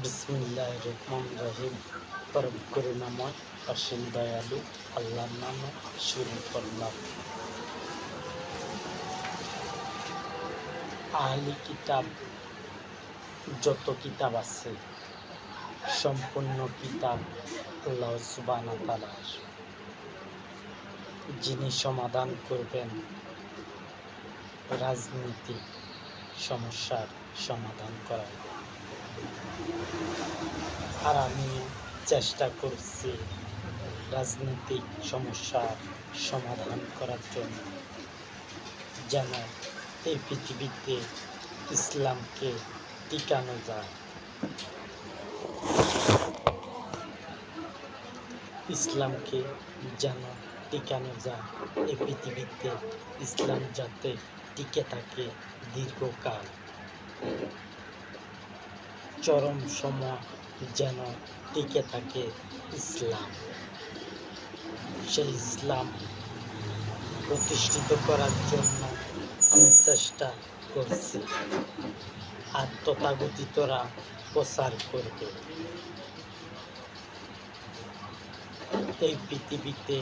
বিসমিল্লাহির রহমানির রহিম। পরম করুণাময় অসীম দয়ালু আল্লাহর নামে শুরু করলাম। আহলি কিতাব যত কিতাব আছে সম্পূর্ণ কিতাব আল্লাহ সুবহানাহু ওয়া তাআলার। যিনি সমাধান করবেন রাজনীতি সমস্যার সমাধান করার। আর আমি চেষ্টা করছি রাজনৈতিক সমস্যার সমাধান করার জন্য, যেন এই পৃথিবীতে ইসলামকে টিকানো যায়, ইসলামকে যেন টিকানো যায়, এই পৃথিবীতে ইসলাম যাতে টিকে থাকে দীর্ঘকাল, চরম সময় যেন টিকে থাকে ইসলাম। সেই ইসলাম প্রতিষ্ঠিত করার জন্য আমি চেষ্টা করছি। আর তথাকথিতরা প্রচার করবে এই পৃথিবীতে,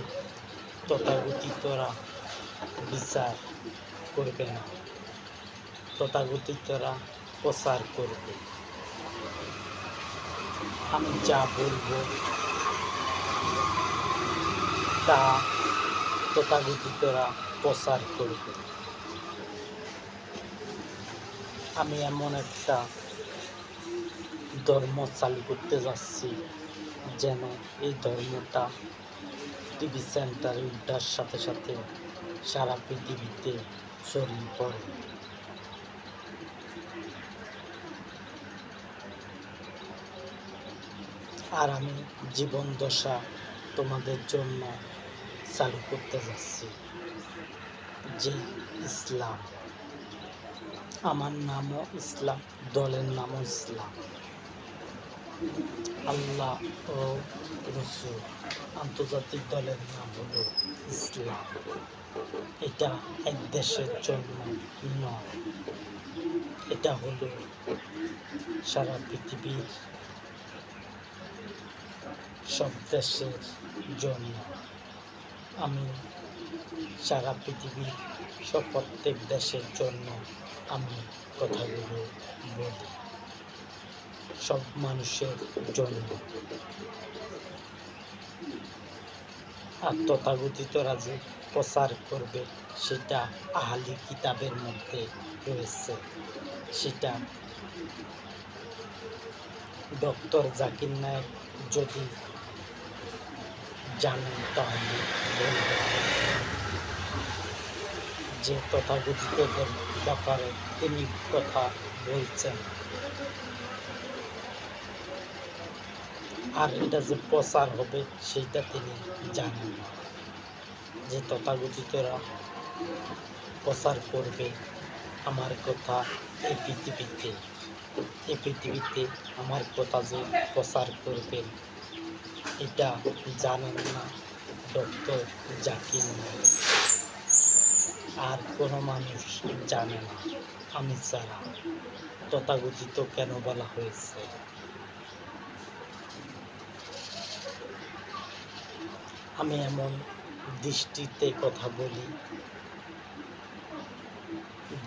তথাকথিতরা বিচার করবে না, তথাকথিতরা প্রচার করবে। আমি যা বলবো তা তথাকথিতরা প্রচার করবে। আমি এমন একটা ধর্ম চালু করতে যাচ্ছি যেন এই ধর্মটা টিভি সেন্টারে উঠার সাথে সাথে সারা পৃথিবীতে ছড়িয়ে পড়ে। আর আমি জীবন দশা তোমাদের জন্য চালু করতে যাচ্ছি, যে ইসলাম, আমার নামও ইসলাম, দলের নামও ইসলাম। আল্লাহ ও রসুল আন্তর্জাতিক দলের নাম হলো ইসলাম। এটা এক দেশের জন্য নয়, এটা হলো সারা পৃথিবীর সব দেশের জন্য। আমি সারা পৃথিবীর প্রত্যেক দেশের জন্য আমি কথাগুলো বলি, সব মানুষের জন্য। আর তথাকথিতরা যে প্রচার করবে সেটা আহলি কিতাবের মধ্যে রয়েছে, সেটা ডক্টর জাকির নায়েক যদি জানেন তাহলে বলবেন যে তথাকথিতদের ব্যাপারে তিনি কথা বলছেন। আর এটা যে প্রচার হবে সেইটা তিনি জানেন না, যে তথাকথিতরা প্রচার করবে আমার কথা এই পৃথিবীতে আমার কথা যে প্রচার করবেন এটা জানেন না ডক্টর জাকির নায়েক। আর কোনো মানুষ জানে না আমি ছাড়া। তথাকথিত কেন বলা হয়েছে? আমি এমন দৃষ্টিতে কথা বলি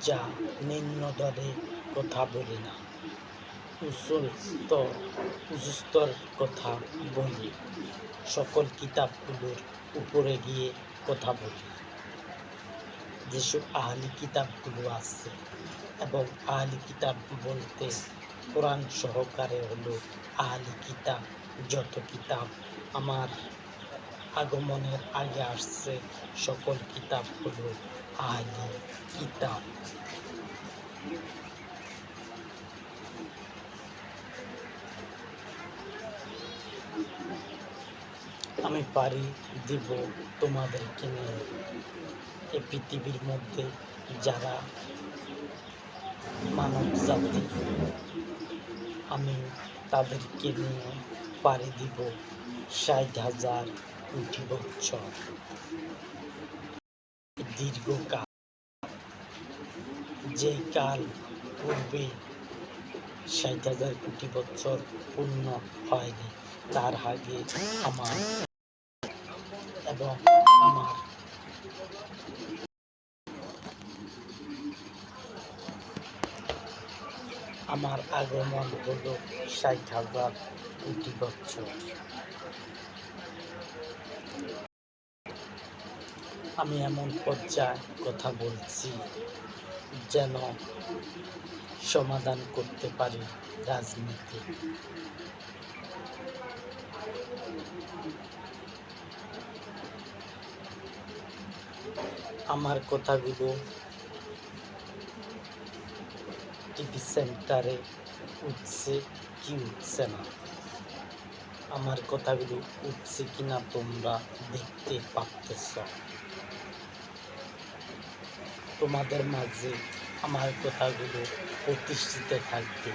যা নিম্ন দরে কথা বলি না, উঁচু স্তর কথা বলি, সকল কিতাবগুলোর উপরে গিয়ে কথা বলি। যেসব আহলি কিতাবগুলো আছে, এবং আহলি কিতাব বলতে কোরআন সহকারে হলো আহলি কিতাব। যত কিতাব আমার আগমনের আগে আসছে সকল কিতাব হলো আহলি কিতাব। আমি পারি দিব তোমাদেরকে নিয়ে এই পৃথিবীর মধ্যে যারা মানব জাতি, আমি তাদেরকে নিয়ে পারি দিব ৬০,০০০ কোটি বছর দীর্ঘকাল। যে কাল পূর্বে 60,000 কোটি বছর পূর্ণ হয়নি, তার আগে আমার এবং আমার আমার আগমন হলো 60,000 কোটি বছর। আমি এমন পর্যায়ে কথা বলছি যেন সমাধান করতে পারি রাজনীতি। আমার কথাগুলো টিভি সেন্টারে উঠছে কি উঠছে না, আমার কথাগুলো উঠছে কিনা তোমরা দেখতে পাচ্ছ। তোমাদের মাঝে আমার কথাগুলো প্রতিষ্ঠিত থাকবে।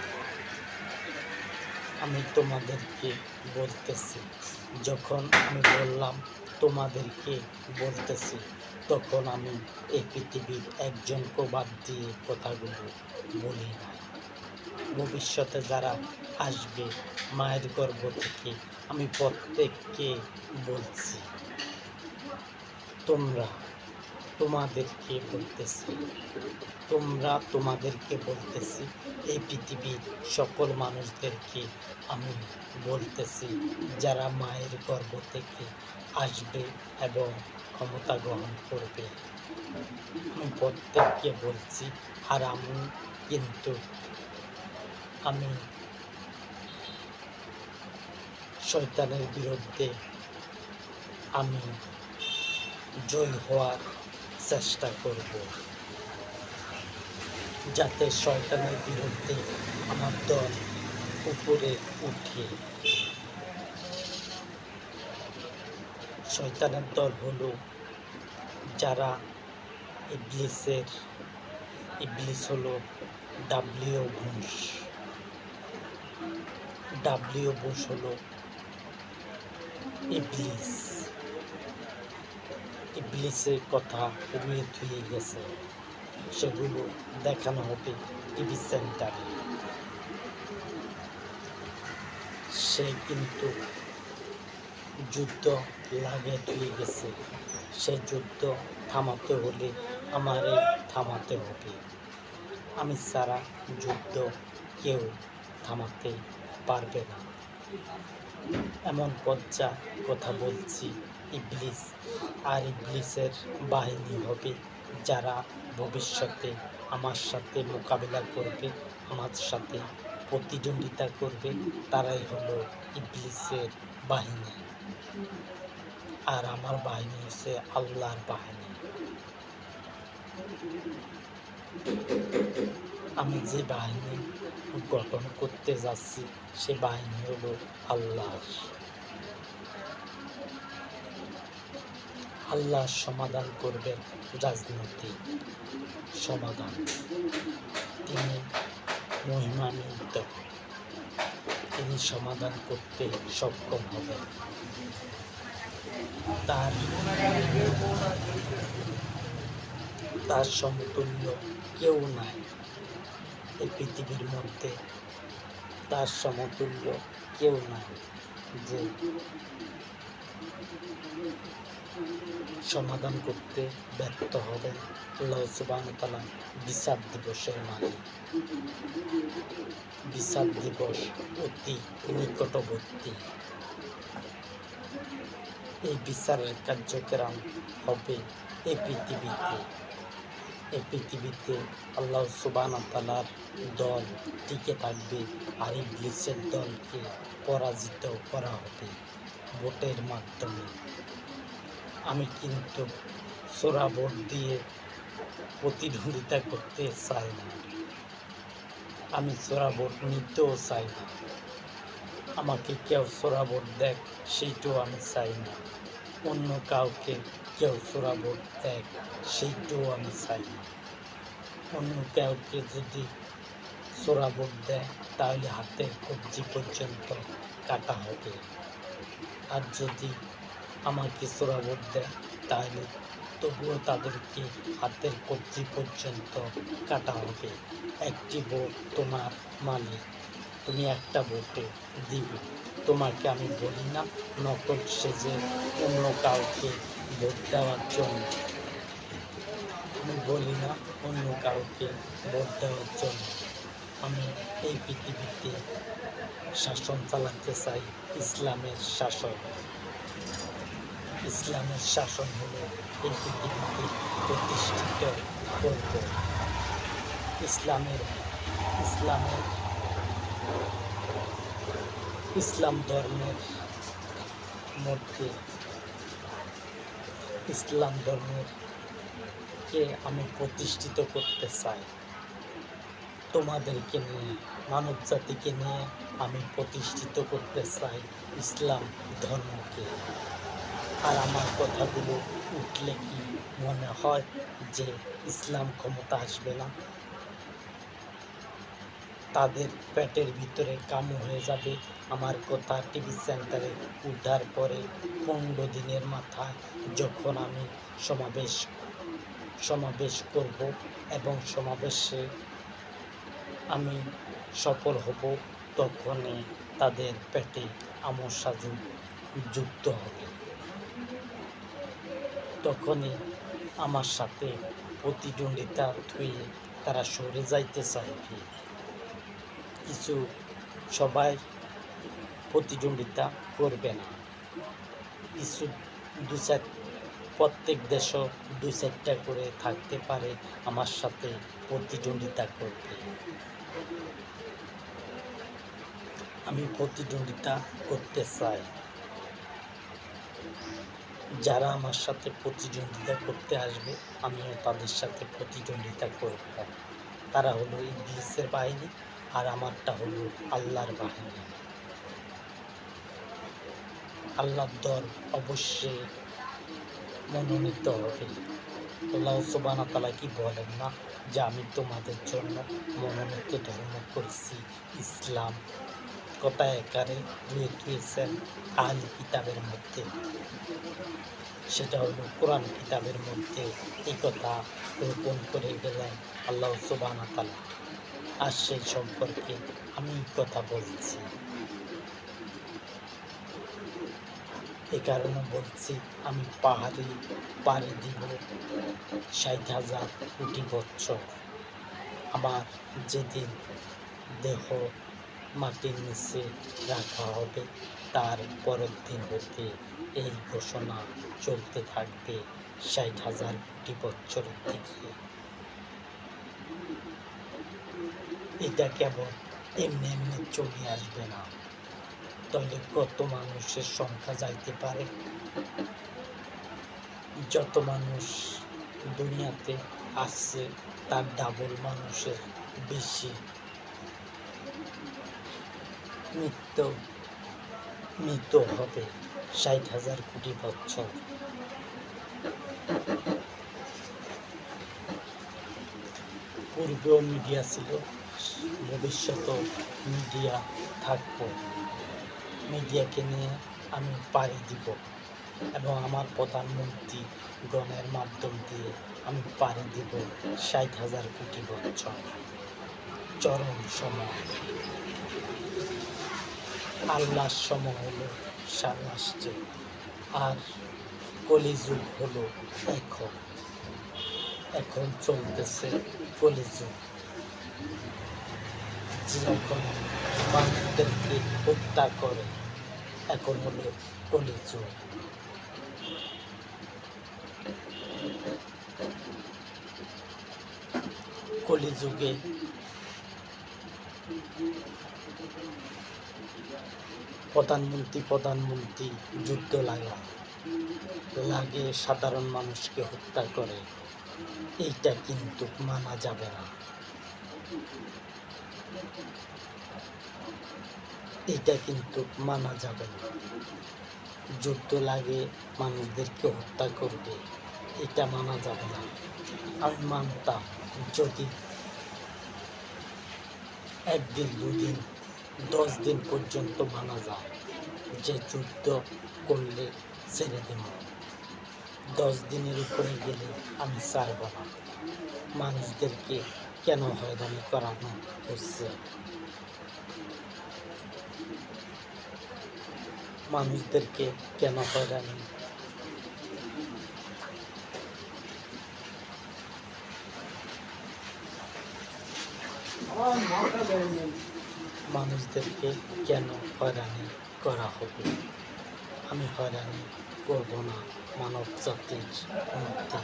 আমি তোমাদেরকে বলতেছি, যখন আমি বললাম তোমাদেরকে বলতেছি, তখন আমি এই পৃথিবীর একজনকে বাদ দিয়ে কথাগুলো বলি না। ভবিষ্যতে যারা আসবে মায়ের গর্ভ থেকে, আমি প্রত্যেককে বলছি, তোমাদেরকে বলতেছি, এই পৃথিবীর সকল মানুষদেরকে আমি বলতেছি, যারা মায়ের গর্ভ থেকে আসবে এবং ক্ষমতা গ্রহণ করবে, আমি প্রত্যেককে বলছি। আর আমি শয়তানের বিরুদ্ধে আমি জয় হওয়ার চেষ্টা করব, যাতে শয়তানের বিরুদ্ধে আমার দল উপরে উঠে। শয়তানের দল হলো যারা ইবলিস হলো ডাব্লিউ বুশ হলো ইবলিসের কথা রুয়ে ধুয়ে গেছে, সেগুলো দেখানো হবে টিভি সেন্টারে। সে কিন্তু যুদ্ধ লাগে ধুয়ে গেছে, সে যুদ্ধ থামাতে হলে আমারই থামাতে হবে। আমি ছাড়া যুদ্ধ কেউ থামাতে পারবে না। এমন পর্যায়ে কথা বলছি, ইবলিসের বাহিনী হবে যারা ভবিষ্যতে আমার সাথে মোকাবিলা করবে, আমার সাথে প্রতিদ্বন্দ্বিতা করবে, তারাই হলো ইবলিসের বাহিনী। আর আমার বাহিনী হচ্ছে আল্লাহর বাহিনী। আমি যে বাহিনী গঠন করতে যাচ্ছি, সে বাহিনী হলো আল্লাহ সমাধান করবেন রাজনৈতিক সমাধান। তিনি মহিমান্বিত, তিনি সমাধান করতে সক্ষম হবেন। তার সমতুল্য কেউ নাই এই পৃথিবীর মধ্যে, তার সমতুল্য কেউ নাই যে সমাধান করতে ব্যর্থ হবেন। আল্লাহ সুবহানাহু ওয়া তাআলা বিচার দিবসের মালিক। বিচার দিবস অতি নিকটবর্তী। এই বিচারের কার্যক্রম হবে এই পৃথিবীতে আল্লাহ সুবহানাহু ওয়া তাআলার দল টিকে থাকবে, আর ইবলিসের দলকে পরাজিত করা হবে ভোটের মাধ্যমে। আমি কিন্তু চোরা ভোট দিয়ে প্রতিদ্বন্দ্বিতা করতে চাই না, আমি চোরা ভোট নিতেও চাই না। আমাকে কেউ চোরা ভোট দেখ, সেইটাও আমি চাই না। অন্য কাউকে কেউ চোরা ভোট দেখ, সেইটাও আমি চাই না। অন্য কাউকে যদি চোরা ভোট দেয়, তাহলে হাতের কবজি পর্যন্ত কাটা হবে। আর যদি আমাকে চোরা ভোট দেয়, তাহলে তবুও তাদেরকে হাতের কবজি পর্যন্ত কাটা হবে। একটি ভোট তোমার মালিক, তুমি একটা ভোটে দিবে। তোমাকে আমি বলি না নকল সেজে অন্য কাউকে ভোট দেওয়ার জন্য। আমি বলি না অন্য কাউকে ভোট দেওয়ার জন্য। আমি এই পৃথিবীতে শাসন চালাতে চাই, ইসলামের শাসন। ইসলামের শাসন হলো এই পৃথিবীতে প্রতিষ্ঠিত করব। ইসলামের ইসলামের ইসলাম ধর্মের মধ্যে ইসলাম ধর্মের কে আমি প্রতিষ্ঠিত করতে চাই। তোমাদেরকে নিয়ে, মানব জাতিকে নিয়ে আমি প্রতিষ্ঠিত করতে চাই ইসলাম ধর্মকে। আর আমার কথাগুলো উঠলে কি মনে হয় যে ইসলাম ক্ষমতা আসবে না? তাদের পেটের ভিতরে কামু হয়ে যাবে আমার কথা টিভি সেন্টারে উঠার পরে 15 দিনের মাথায় যখন আমি সমাবেশ করব এবং সমাবেশে আমি সফল হব, তখনই তাদের পেটে আমসা যুক্ত হবে। তখনই আমার সাথে প্রতিদ্বন্দ্বিতা থুয়ে তারা সরে যাইতে চাইবে। কিছু সবাই প্রতিদ্বন্দ্বিতা করবে না, কিছু প্রত্যেক দেশও 2-4টা করে থাকতে পারে আমার সাথে প্রতিদ্বন্দ্বিতা করবে। আমি প্রতিদ্বন্দ্বিতা করতে চাই। যারা আমার সাথে প্রতিদ্বন্দ্বিতা করতে আসবে আমিও তাদের সাথে প্রতিদ্বন্দ্বিতা করব। তারা হলো ইবলিসের বাহিনী আর আমারটা হলো আল্লাহর বাহিনী। আল্লাহর দল অবশ্যই মনোনীত হবে। আল্লাহ সুবহানাহু ওয়া তাআলা কি বলেন না যে আমি তোমাদের জন্য মনোনীত ধর্ম করেছি ইসলাম। কথা একারে ধুয়েছেন আহলি কিতাবের মধ্যে, সেটা হলো কোরআন কিতাবের মধ্যে এই কথা রোপণ করে গেলেন আল্লাহ সুবহানাহু ওয়া তাআলা। আর সেই সম্পর্কে আমি কথা বলছি। এই কারণে বলছি আমি পাড়ি দিব 60,000 কোটি বছর। আমার যেদিন দেহ মাটির নিচে রাখা হবে তার পরের দিন হতে এই ঘোষণা চলতে থাকবে 60,000 কোটি বছরের দিকে। এটা কেবল এমনি এমনি চলে আসবে না। তাহলে কত মানুষের সংখ্যা যাইতে পারে? যত মানুষ দুনিয়াতে আসছে তার ডাবল মানুষের বেশি মৃত হবে 60,000 কোটি বছর। পূর্বেও মিডিয়া ছিল, ভবিষ্যতেও মিডিয়া থাকবো। মিডিয়াকে নিয়ে আমি পাড়ি দিব এবং আমার প্রধানমন্ত্রী গণের মাধ্যম দিয়ে আমি পাড়ি দিব 60,000 কোটি বছর। চরম সময়, আল্লাহর সময় হলো সারাষ্টে, আর কলিযুগ হলো এখন চলতেছে কলিযুগ। যখন মানুষদেরকে হত্যা করে এখন হলো কলিযুগ। কলিযুগে প্রধানমন্ত্রী যুদ্ধ লাগে সাধারণ মানুষকে হত্যা করে। এইটা কিন্তু মানা যাবে না। এটা কিন্তু মানা যাবে না। যুদ্ধ লাগে মানুষদেরকে হত্যা করবে, এটা মানা যাবে না। আমি মানতাম যদি 1 দিন 2 দিন 10 দিন পর্যন্ত মানা যায় যে যুদ্ধ করলে ছেড়ে দেব। 10 দিনের উপরে গেলে আমি ছাড়ব না। মানুষদেরকে কেন হয়রানি করানো হচ্ছে? মানুষদেরকে কেন হয়রানি? মানুষদেরকে কেন হয়রানি করা হবে? আমি হয়রানি করব না মানব জাতির মধ্যে,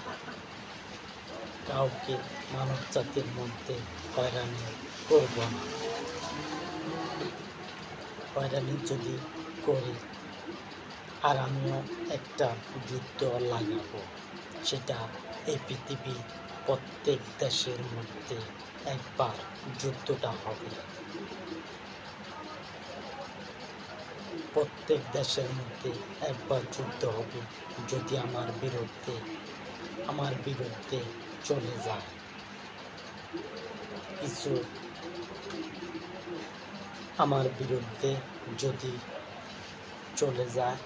কাউকে মানব জাতির মধ্যে হয়রানি করব না। হয়রানি যদি করি আর আমিও একটা যুদ্ধ লাগাবো, সেটা এই পৃথিবীর প্রত্যেক দেশের মধ্যে একবার যুদ্ধটা হবে। প্রত্যেক দেশের মধ্যে একবার যুদ্ধ হবে যদি আমার বিরুদ্ধে চলে যায় কিছু, আমার বিরুদ্ধে যদি চলে যায়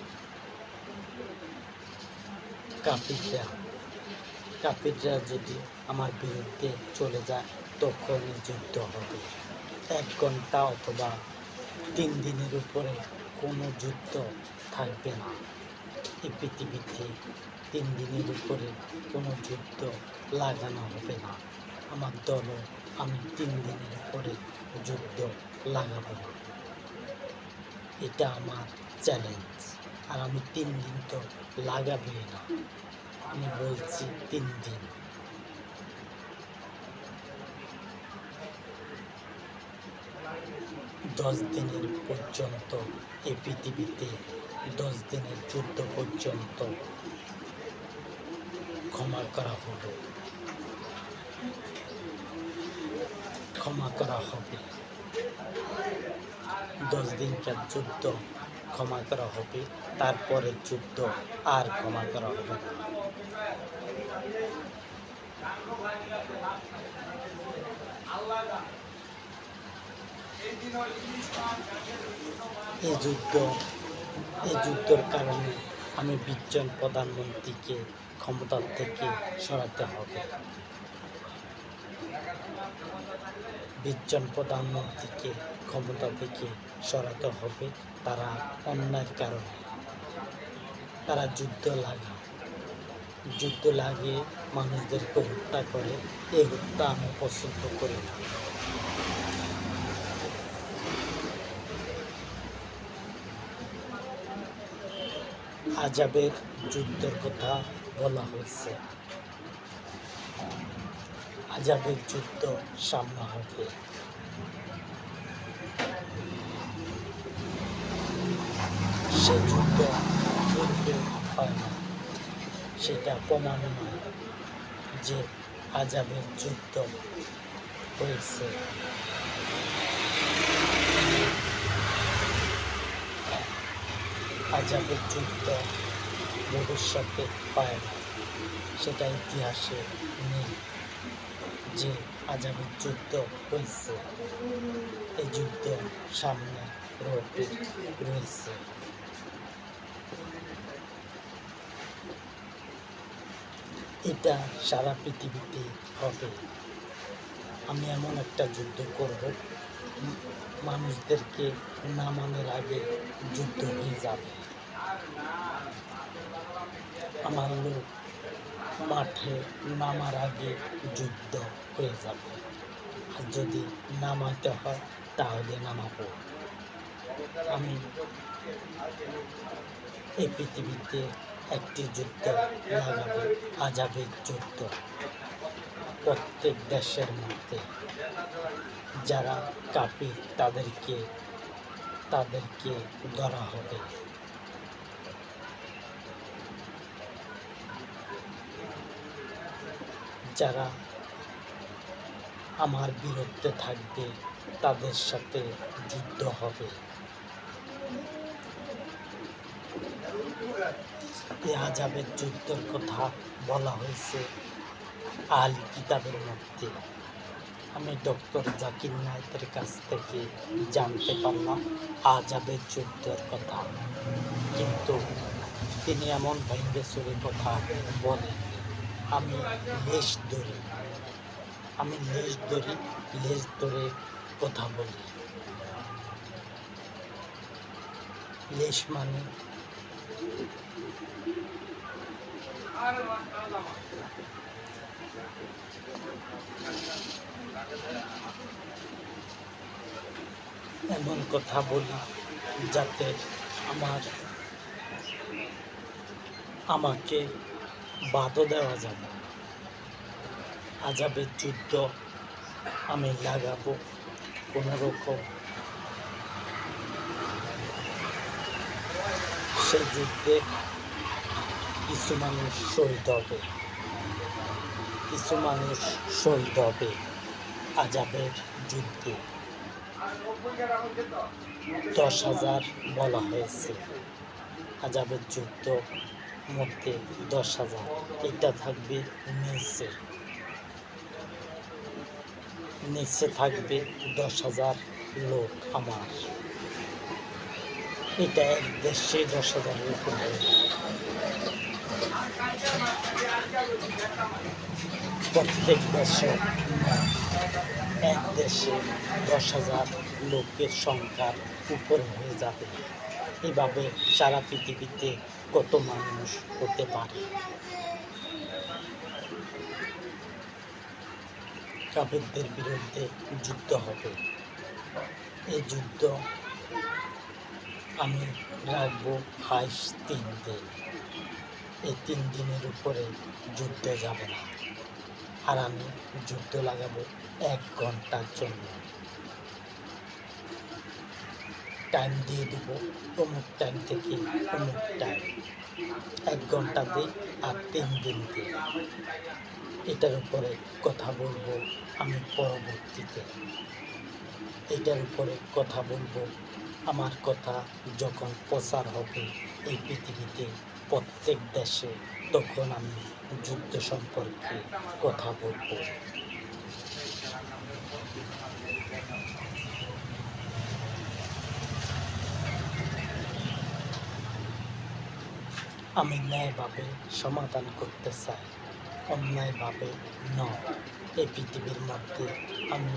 কাফিররা যদি আমার বিরুদ্ধে চলে যায়, তখনই যুদ্ধ হবে। 1 ঘন্টা অথবা 3 দিনের উপরে কোনো যুদ্ধ থাকবে না এই পৃথিবীতে। 3 দিনের উপরে কোনো যুদ্ধ লাগানো হবে না। আমার দলও আমি 3 দিনের উপরে যুদ্ধ লাগাবো না, এটা আমার চ্যালেঞ্জ। আর আমি 3 দিন তো লাগাবই না, আমি বলছি 3 দিন। দশ দিনের পর্যন্ত এই পৃথিবীতে 10 দিনের যুদ্ধ পর্যন্ত ক্ষমা করা হবে। 10 দিনকার যুদ্ধ ক্ষমা করা হবে, তারপরে যুদ্ধ আর ক্ষমা করা হবে না। এই যুদ্ধের কারণে আমি 20 জন প্রধানমন্ত্রীকে ক্ষমতার থেকে সরাতে হবে। 20 জন প্রধানমন্ত্রীকে ক্ষমতা থেকে সরাতে হবে। তারা অন্যায়ের কারণে তারা যুদ্ধ লাগিয়ে মানুষদেরকে হত্যা করে। এই হত্যা আমি পছন্দ করি না। আজাবের যুদ্ধের কথা বলা হয়েছে। আজাবের যুদ্ধ সামনে হবে। সে যুদ্ধ পূর্বে হয় না, সেটা প্রমাণ নয় যে আজাবের যুদ্ধ হয়েছে। আজাবের যুদ্ধ ভবিষ্যতে পায় না, সেটা ইতিহাসে নেই যে আজাবের যুদ্ধ হয়েছে। এই যুদ্ধ সামনে রয়েছে। এটা সারা পৃথিবীতে হবে। আমি এমন একটা যুদ্ধ করব, মানুষদেরকে নামানোর আগে যুদ্ধ হয়ে যাবে। আমার লোক মাঠে নামার আগে যুদ্ধ হয়ে যাবে। আর যদি নামাতে হয় তাহলে নামাবো। আমি এই পৃথিবীতে একটি যুদ্ধ লাগাবো, আজাবের যুদ্ধ। প্রত্যেক দেশের মধ্যে যারা কাফির তাদেরকে ধরা হবে। যারা আমার বিরুদ্ধে থাকবে তাদের সাথে যুদ্ধ হবে। এই আজাবের যুদ্ধের কথা বলা হয়েছে আহলি কিতাবের মধ্যে। আমি ডক্টর জাকির নায়েকের কাছ থেকে জানতে পারলাম আজাবের যুদ্ধের কথা, কিন্তু তিনি এমন ভেঙ্গে চুরে কথা বলেন। আমি লেজ ধরে কথা বলি। লেশ মানে এমন কথা বলি যাতে আমাকে বাধা দেওয়া যাবে না। আজাবের যুদ্ধ আমি লাগাবো কোনো রকম, সেই যুদ্ধে কিছু মানুষ শহীদ হবে, আজাবের যুদ্ধে। 10,000 বলা হয়েছে, আজাবের যুদ্ধ মধ্যে 10,000, এটা থাকবে নিচে থাকবে 10,000 লোক আমার। এটা এক দেশে 10,000-এর উপরে, প্রত্যেক দেশে এক দেশে 10,000 লোকের সংখ্যার উপরে হয়ে যাবে। এভাবে সারা পৃথিবীতে কত মানুষ হতে পারে। কাফেরদের বিরুদ্ধে যুদ্ধ হবে। এই যুদ্ধ আমি রাখবো হাইস 3 দিন। এই 3 দিনের উপরে যুদ্ধ যাবে না। আর আমি যুদ্ধ লাগাবো 1 ঘন্টার জন্য। টাইম দিয়ে দেব, অমুক টাইম থেকে অমুক টাইম, 1 ঘন্টা দিই আর 3 দিন দিই। এটার উপরে কথা বলবো আমি পরবর্তীতে। এটার উপরে কথা বলবো, আমার কথা যখন প্রচার হবে এই পৃথিবীতে প্রত্যেক দেশে, তখন আমি যুদ্ধ সম্পর্কে কথা বলবো। আমি ন্যায়ভাবে সমাধান করতে চাই, অন্যায়ভাবে নয়। এই পৃথিবীর মধ্যে আমি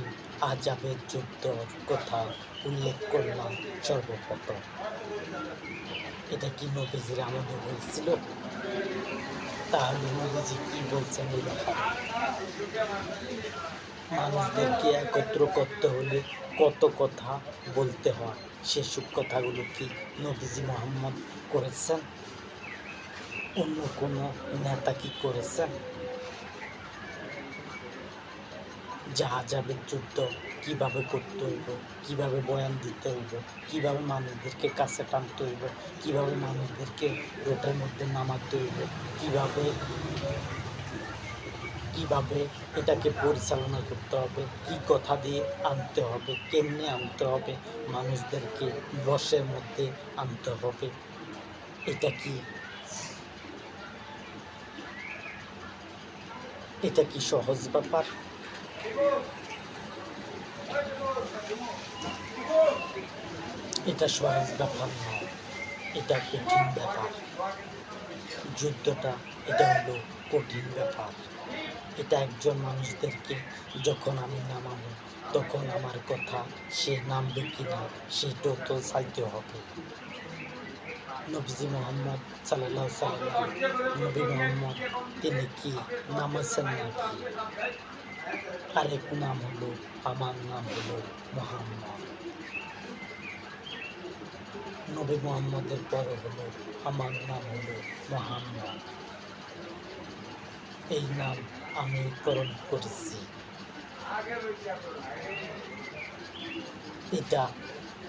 আজাবের যুদ্ধর কথা উল্লেখ করলাম সর্বপ্রথম। এটা কি নবীজির আমলে হয়েছিল? তাহলে নবীজি কি বলছেন এই ব্যাপারে? মানুষদেরকে একত্র করতে হলে কত কথা বলতে হয়, সেসব কথাগুলো কি নবীজি মুহাম্মদ করেছেন? অন্য কোনো নেতা কি করেছেন? আজাবের যুদ্ধ কিভাবে করতে হইব, কিভাবে বয়ান দিতে হইব, কিভাবে মানুষদেরকে কাছে টানতে হইব, কিভাবে মানুষদেরকে রোটের মধ্যে নামাতে হইব, কিভাবে এটাকে পরিচালনা করতে হবে, কি কথা দিয়ে আনতে হবে, কেমনে আনতে হবে, মানুষদেরকে বশের মধ্যে আনতে হবে। এটা কি সহজ ব্যাপার? এটা সহজ ব্যাপার নয়, এটা কঠিন ব্যাপার। যুদ্ধটা এটা হলো কঠিন ব্যাপার। এটা একজন মানুষদেরকে যখন আমি নামাবো, তখন আমার কথা সে নামবে কিনা সেটাও তো চাইতে হবে। নবীজি মুহাম্মদ সাল্লাল্লাহু আলাইহি ওয়াসাল্লাম, নবী মুহাম্মদ তিনি কি নামাছেন নাকি? আরেক নাম হলো, আমার নাম হলো মুহাম্মদ। নবী মুহাম্মদের পর হলো আমার নাম হলো মুহাম্মদ। এই নাম আমি করণ করেছি।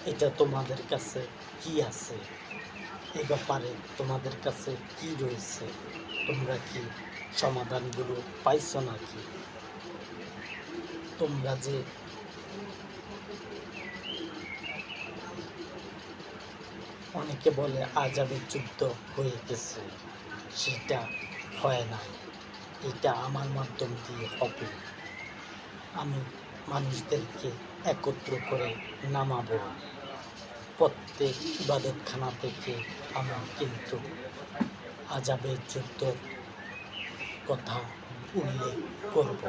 এটা তোমাদের কাছে কি আছে? এ ব্যাপারে তোমাদের কাছে কি রয়েছে? তোমরা কি সমাধানগুলো পাইছো নাকি? তোমরা যে অনেকে বলে আজাবের যুদ্ধ হয়ে গেছে, সেটা হয় না। এটা আমার মাধ্যম দিয়ে হবে। আমি মানুষদেরকে একত্র করে নামাবো। প্রত্যেক ইবাদতখানা থেকে আমি কিন্তু আজাবের যুদ্ধর কথা উল্লেখ করব।